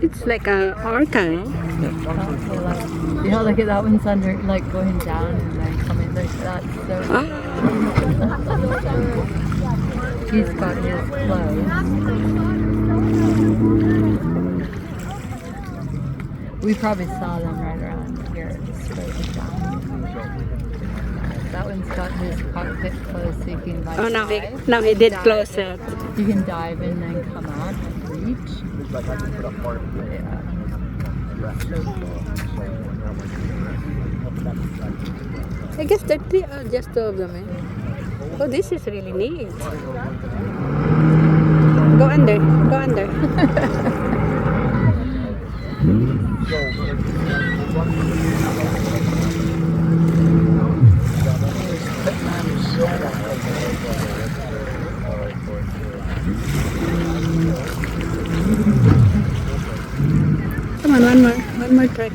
It's like a orca, no? You know, look at that one's under, like going down and then coming. Like that's so. Ah. He's got his clothes. We probably saw them right around here, just further down. That one's got his cockpit closed, so you can like. Oh, now dive. he did Dive. close it. You can dive in and then come out and reach. Yeah. I guess that just two of them, eh? Oh, this is really neat. Go under, go under. Come on, one more trick.